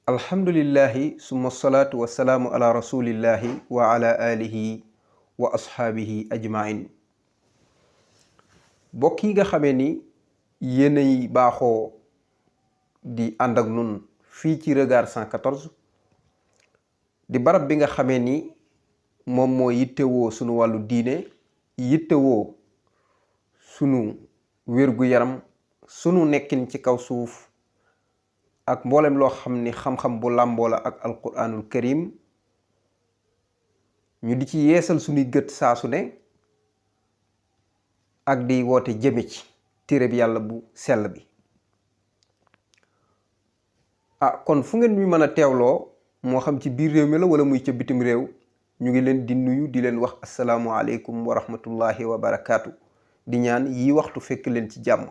alhamdulillahi summa salaatu wassalaamu ala rasulillahi wa ala alihi wa ashaabihi ajmain. bokk yi nga xamee ni yéenay baaxoo di ànd ak nun fii ci Regard 114 di barab bi nga xamee ni moom moo yittewoo sunu wàllu diine, yittewoo sunu wér-gu-yaram, sunu nekkin ci kaw suuf ak mboolem loo xam ni xam-xam bu làmboo la ak alquranul karim. ñu di ci yeesal sunuy gët saa su ne ak di woote jëme ci téere bi yàlla bu sell bi. kon fu ngeen ñu mën a teewloo moo xam ci biir réew mi la wala muy ca bitim réew, ñu ngi leen di nuyu di leen wax asalaamualeykum wa rahmatullahi wa barakaatu. di ñaan yi waxtu fekk leen ci jàmm.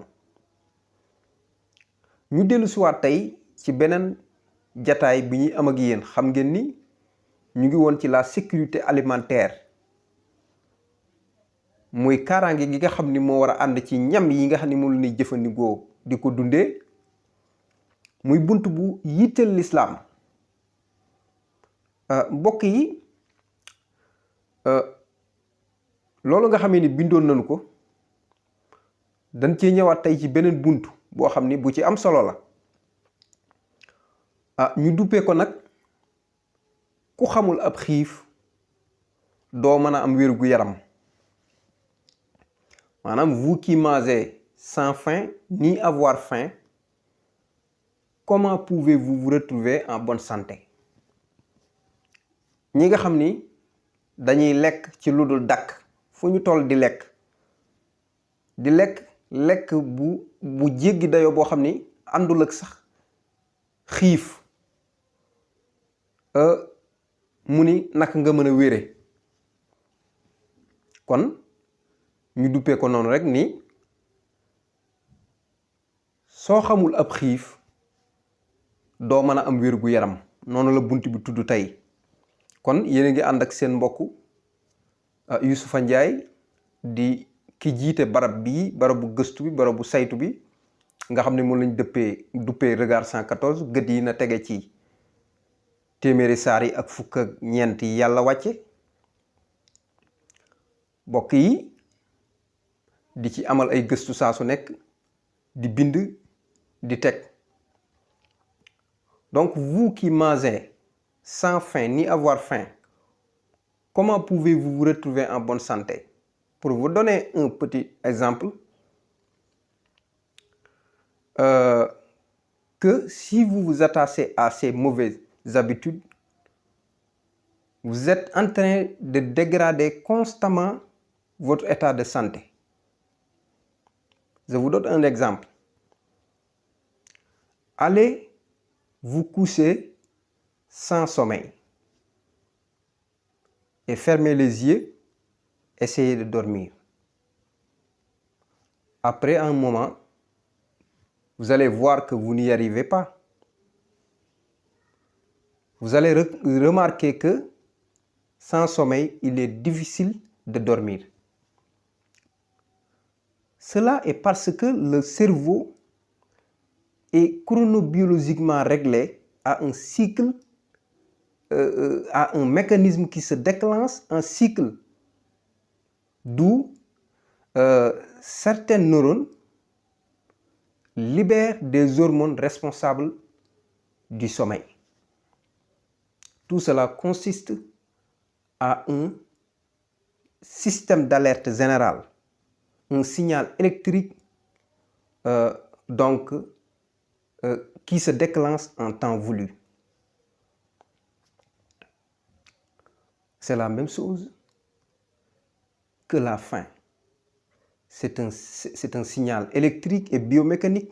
ñu dellu siwaat tey ci beneen jataay bi ñuy am ak yéen. xam ngeen ni ñu ngi woon ci la sécurité alimentaire, muy kaaraange gi nga xam ni moo war a ànd ci ñam yi nga xam ni moom la ñuy jëfandikoo di ko dundee, muy bunt bu yitteel lislaam. mbokk yi, loolu nga xamee ni bindoon nañu ko, dañ cee ñëwaat tey ci beneen bunt boo xam ni bu ci am solo la. ñu duppee ko nag ku xamul ab xiif doo mën a am wér-gu-yaram. maanaam vous qui mangez sans faim ni avoir faim, comment pouvez-vous vous retrouver en bonne santé? ñi nga xam ni dañuy lekk ci lu dul dakk, fu ñu toll di lekk bu jéggi dayoo boo xam ni àndul ak sax xiif, mu ni naka nga mën a wére. kon ñu duppee ko noonu rek ni soo xamul ab xiif doo mën a am wér-gu-yaram. noonu la bunt bi tudd tey. kon yéen a ngi ànd ak seen mbokk Youssoufa Ndiaye di ki jiite barab bii, barabu gëstu bi, barabu saytu bi nga xam ne moom lañ duppee Regard 114. gët yi na tege ci téeméeri saar yi ak fukk ak ñeent yi yàlla wàcce. mbokk yi di ci amal ay gëstu saa su nekk, di bind, di teg. donc vous qui mangez sans faim ni avoir faim, comment pouvez-vous vous retrouver en bonne santé? Pour vous donner un petit exemple, que si vous vous attachez à ces mauvaises habitudes, vous êtes en train de dégrader constamment votre état de santé. Je vous donne un exemple. Allez vous coucher sans sommeil et fermez les yeux, essayez de dormir. Après un moment, vous allez voir que vous n'y arrivez pas. Vous allez remarquer que sans sommeil, il est difficile de dormir. Cela est parce que le cerveau est chronobiologiquement réglé à un cycle, à un mécanisme qui se déclenche en cycle, d'où certains neurones libèrent des hormones responsables du sommeil. Tout cela consiste à un système d'alerte générale, un signal électrique qui se déclenche en temps voulu. C'est la même chose que la faim. C'est un signal électrique et biomécanique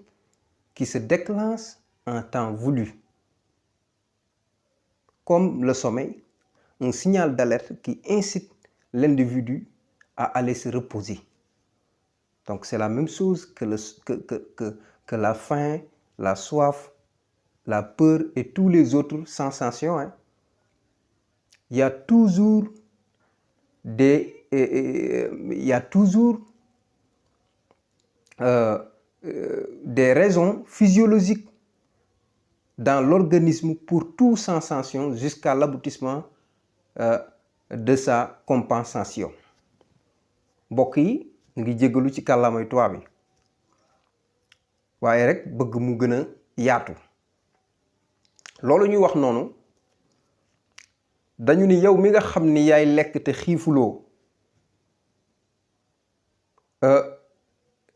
qui se déclenche en temps voulu. Comme le sommeil, un signal d'alerte qui incite l'individu à aller se reposer. Donc c'est la même chose que la faim, la soif, la peur et toutes les autres sensations. Il y a toujours des raisons physiologiques dans l'organisme pour toute sensation jusqu'à l'aboutissement de sa compensation. mbokk yi ngi jéggalu ci kàllaamay tubaab bi waaye rek bëgg mu gën a yaatu. loolu ñuy wax noonu dañu ni yow mi nga xam ni yaay lekk te xiifuloo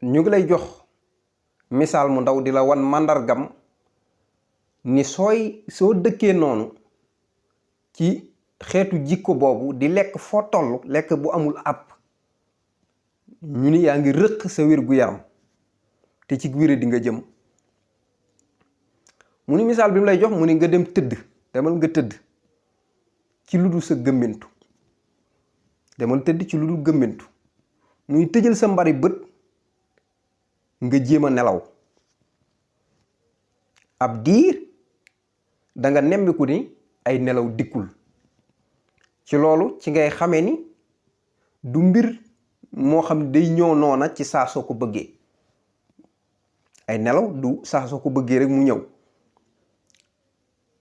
ñu ngi lay jox misaal mu ndaw di la wan màndargam ni soo dëkkee noonu ci xeetu jikko boobu di lekk foo toll lekk bu amul àpp ñu ni yaa ngi rëq sa wér-gu-yaram te ci wér di nga jëm. mu ni misaal bi mu lay jox mu ni nga demal nga tëdd ci lu dul sa gëmmentu demal tëdd ci lu dul gëmmentu muy tëjal sa mbari bët nga jéem a nelaw ab diir danga nemmiku ni ay nelaw dikkul. ci loolu ci ngay xamee ni du mbir moo xam day ñëw noona ci saa soo ko bëggee. ay nelaw du saa soo ko bëggee rek mu ñëw.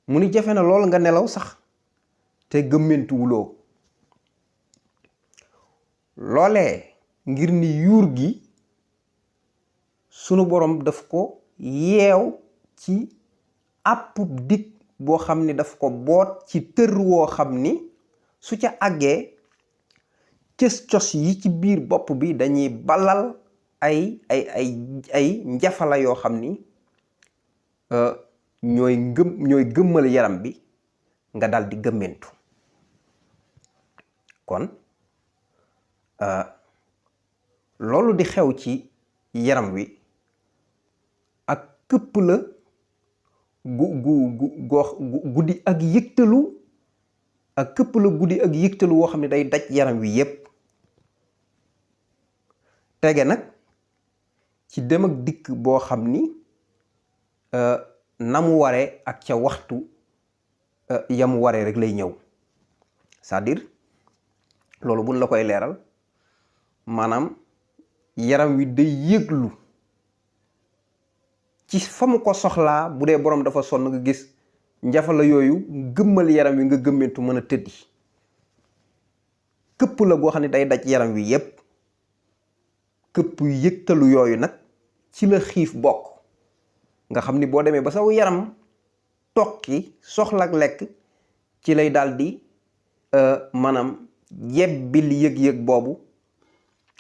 mu ni jafe na lool nga nelaw sax te gëmmentuwuloo. loolee ngir ni yuur gi sunu borom daf ko yeew ci àpp dig boo xam ni daf ko boot ci tër woo xam ni su ca àggee cës cos yi ci biir bopp bi dañuy balal ay njafala yoo xam ni ñooy gëmmal yaram bi nga dal di gëmmentu. kon loolu di xew ci yaram wi ak këpp la guddi ak yëgtalu ak këpp la guddi ak yëgtalu woo xam ne day daj yaram wi yépp tege nag ci dem ak dikk boo xam ni na mu waree ak ca waxtu yamu waree rek lay ñëw. c'est-à-dire loolu buñ la koy leeral maanaam yaram wi day yëglu ci fa mu ko soxlaa. bu dee boroom dafa sonn nga gis njafala yooyu gëmmal yaram wi nga gëmmentu mën a tëddi. këpp la goo xam ne day daj yaram wi yépp. këpp yëgtalu yooyu nag ci la xiif bokk nga xam ni boo demee ba saw yaram tokki soxla ak lekk ci lay daldi maanaam yebbil yëg-yëg boobu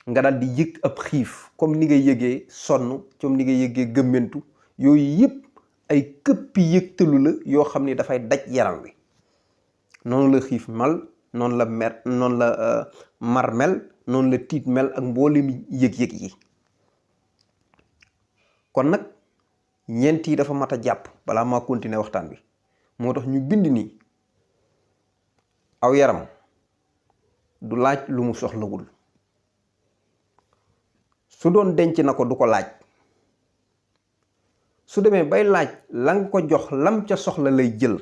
nga daldi yëg ab xiif comme ni nga yëgee sonn comme ni nga yëgee gëmmentu. yooyu yëpp ay këppi yëgtalu la yoo xam ni dafay daj yaram wi. noonu la xiif mel noonu la mar mel noonu la tiit mel ak mboolem yëg-yëg yi. kon nag ñeent yi dafa mat a jàpp balaa maa continuer waxtaan bi. moo tax ñu bind ni aw yaram du laaj lu mu soxlawul. su doon denc na ko du ko laaj. su demee bay laaj la nga ko jox lam ca soxla lay jël.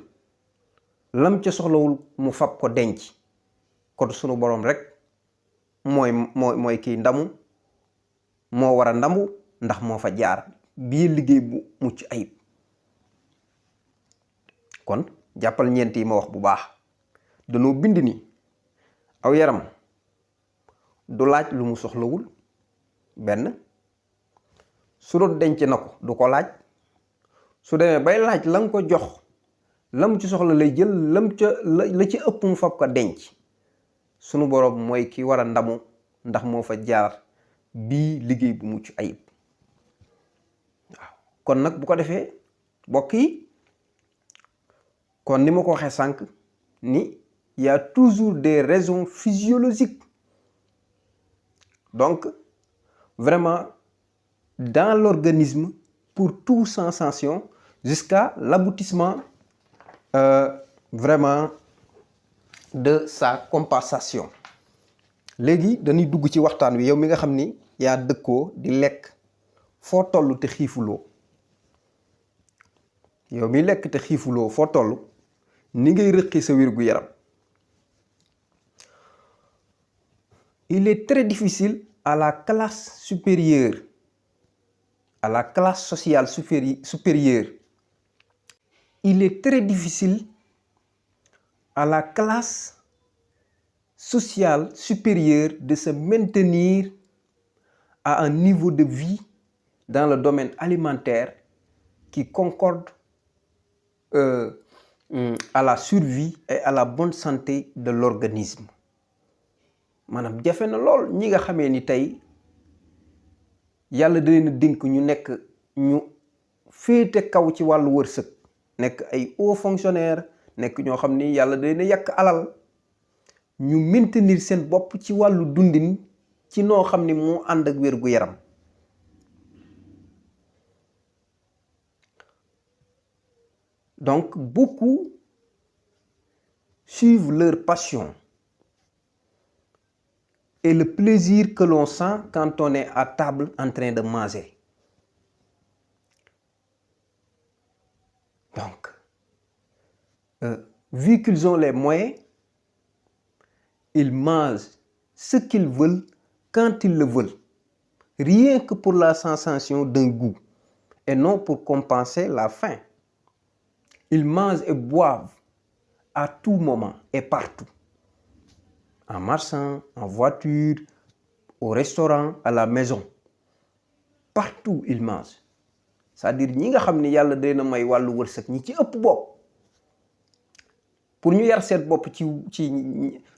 lam ca soxlawul mu fab ko denc. kon sunu boroom rek mooy kiy ndamu moo war a ndamu ndax moo fa jaar bii liggéey bu mucc ayib. kon jàppal ñeent yi ma wax bu baax. danoo bind ni aw yaram du laaj lu mu soxlawul. benn su doon denc na ko du ko laaj. su demee bay laaj la nga ko jox lam ci soxla lay jël lam ca la ci ëpp mu fab ko denc. sunu boroom mooy ki war a ndamu ndax moo fa jaar bii liggéey bu mucc ayib. waaw kon nag bu ko defee mbokk yi kon ni ma ko waxee sànq ni y a toujours des raisons physiologiques. donc vraiment dans l'organisme pour toute sensation jusqu'à l'aboutissement vraiment de sa compensation. léegi dañuy dugg ci waxtaan wi yow mi nga xam ni yaa dëkkoo di lekk foo toll te xiifuloo. yow mi lekk te xiifuloo foo toll ni ngay rëqi sa wér gu yaram. il est très difficile à la classe sociale supérieure il est très difficile à la classe sociale supérieure de se maintenir à un niveau de vie dans le domaine alimentaire qui concorde à la survie et à la bonne santé de l'organisme. maanaam jafe na lool ñi nga xamee ni tey yàlla da leen a dénk ñu nekk ñu féete kaw ci wàllu wërsëg, nekk ay hauts fonctionnaires, nekk ñoo xam ni yàlla da leen a yàkk alal, ñu maintenir seen bopp ci wàllu dundin ci noo xam ni moo ànd ak wér gu yaram. Donc beaucoup suivent leur passion et le plaisir que l'on sent quand on est à table en train de manger. Donc, vu qu'ils ont les moyens, ils mangent ce qu'ils veulent quand ils le veulent, rien que pour la sensation d'un goût et non pour compenser la faim. Ils mangent et boivent à tout moment et partout. En marchant, en voiture, au restaurant, à la maison. Partout ils mangent. C'est-à-dire ñi nga xam ne yàlla dina may wàllu wërsëg ñi ci ëpp bopp pour ñu yar seen bopp ci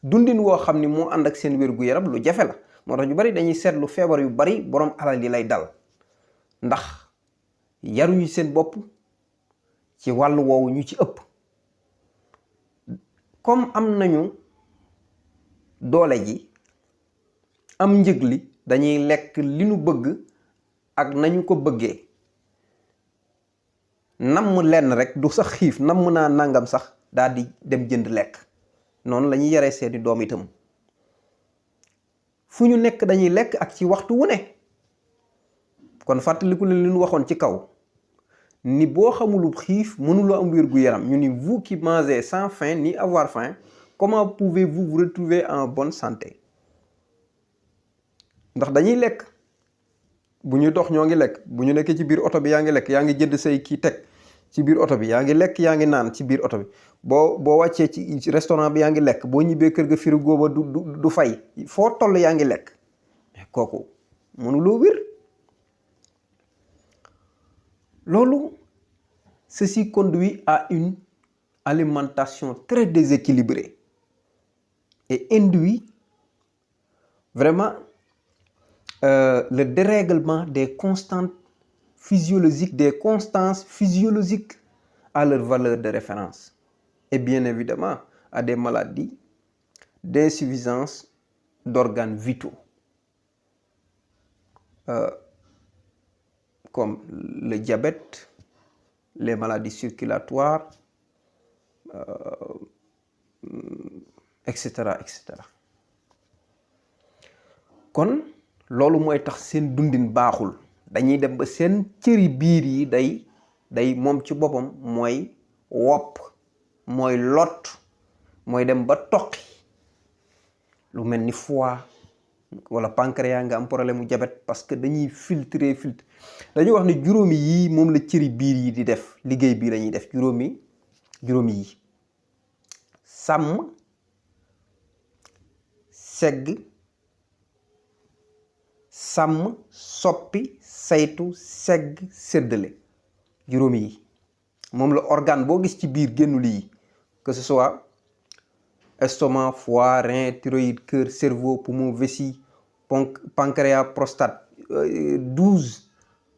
dundin woo xam ni moo ànd ak seen wér-gu-yaram lu jafe la. moo tax ñu bari dañuy seetlu feebar yu bari borom alal yi lay dal ndax yaruñu seen bopp ci wàllu woowu ñu ci ëpp. comme am nañu doole ji am njëg li dañuy lekk li nu bëgg ak nañu ko bëggee. namm lenn rek du sax xiif namm naa nangam sax daal di dem jënd lekk. noonu la ñuy yaree seeni doom itam fu ñu nekk dañuy lekk ak ci waxtu wu ne. kon fàttaliku leen li ñu waxoon ci kaw ni boo xamulu xiif mënuloo am wér gu yaram ñu ni vous qui mangez sans faim ni avoir faim comment pouvez-vous vous retrouver en bonne santé. ndax dañuy lekk bu ñuy dox ñoo ngi lekk bu ñu nekkee ci biir oto bi yaa ngi lekk yaa ngi jënd say kii teg ci biir oto bi yaa ngi lekk yaa ngi naan ci biir oto bi boo wàccee ci restaurant bi yaa ngi lekk boo ñibbee kër ga frigo ba du fay foo toll yaa ngi lekk mais kooku mënuloo wér. loolu ceci conduit à une alimentation très déséquilibrée et induit vraiment le dérèglement des constances physiologiques à leur valeur de référence et bien évidemment à des maladies d'insuffisance d'organes vitaux comme le diabète, les maladies circulatoires, etc., etc. kon loolu mooy tax seen dundin baaxul dañuy dem ba seen cëri biir yi day moom ci boppam mooy wopp mooy lot mooy dem ba toqi lu mel ni foie wala pancréas nga am problème mu diabète parce que dañuy filtrer dañuy wax ne juróomi yii moom la cëri biir yi di def liggéey bii lañuy def juróomi yi sàmm segg sàmm soppi saytu segg séddale juróomi yi moom la organe boo gis ci biir génnul yi que ce soit estomac, foie, rein, thyroïde, cœur, cerveau, poumon, vessie, pancréas, prostate 12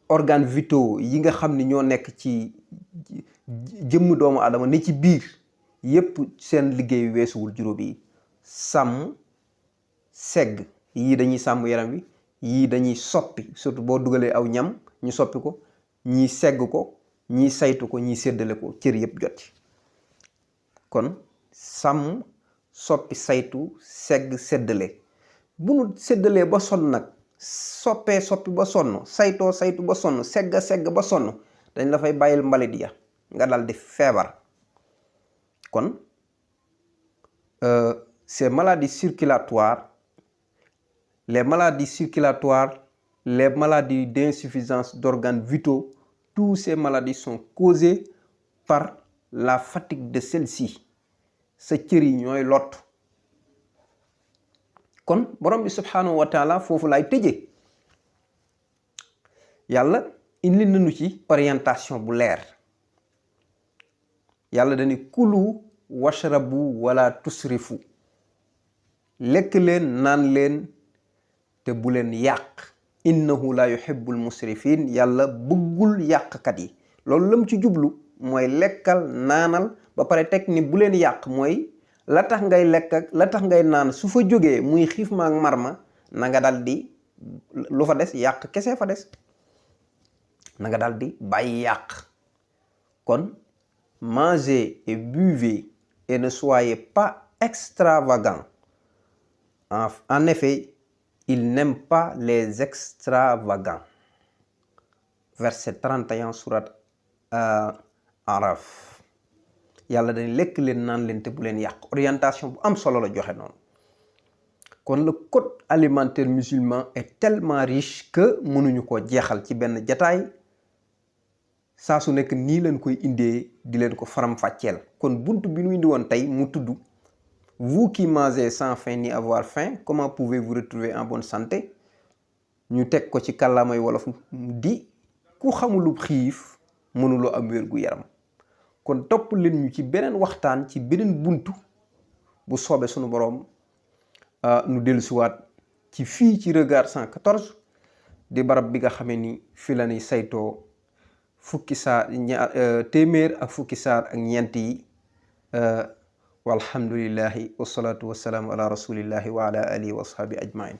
organes vitaux yi nga xam ni ñoo nekk ci jëmm doomu aadama ne ci biir yépp seen liggéey weesuwul juróom yi sàmm segg yii dañuy sàmm yaram wi yii dañuy soppi surtout boo dugalee aw ñam ñu soppi ko ñii segg ko ñii saytu ko ñii séddale ko cër yépp jot ci kon sàmm soppi saytu segg séddale bu nu séddalee ba sonn nag soppi ba sonn saytu ba sonn segg ba sonn dañ la fay bàyyil mbalit ya nga dal di feebar kon ces maladies circulatoires les maladies d'insuffisance d'organes vitaux toutes ces maladies sont causées par la fatigue de celle-ci, sa cër yi ñooy lot. kon borom bi subhanahu wa taala foofu laay tëjee. yàlla indi nañu ci orientation bu leer. yàlla dañu kulu washrabu wala tusrifu, lekk leen naan leen te bu leen yàq. innahu la yuhibbul musrifin, yàlla bëggul yàqkat yi. loolu lam ci jublu mooy lekkal naanal ba pare teg ni bu leen yàq, mooy la tax ngay lekk ak la tax ngay naan su fa jógee muy xiif ma ak mar ma, na nga dal di lu fa des yàq kese fa des, na nga dal di bàyyi yàq. kon mangez et buvez et ne soyez pas extravagants. En effet, il n'aime pas les extravagants. Verset 31 surat Araf. yàlla dañ lekk leen naan leen te bu leen yàq. orientation bu am solo la joxe noonu. kon le code alimentaire musulman est tellement riche que mënuñu ko jeexal ci benn jataay. saa su nekk nii leen koy indee di leen ko faram-fàcceel. kon bunt bi ñu indi woon tey mu tudd vous qui mangez sans faim ni avoir faim, comment pouvez-vous retrouver en bonne santé? ñu teg ko ci kàllaamay wolof di ku xamulub xiif mënuloo am wér gu yaram. kon topp leen ñu ci beneen waxtaan ci beneen buntu bu soobee sunu boroom nu dellusiwaat ci fii ci Regard 114 di barab bi nga xamee ni fi la ñuy saytoo téeméer ak fukki saar ak ñeent yi. walhamdulillahi wasalaatu wasalaamu ala rasulillahi wa ala alihi wa ashabi ajmain.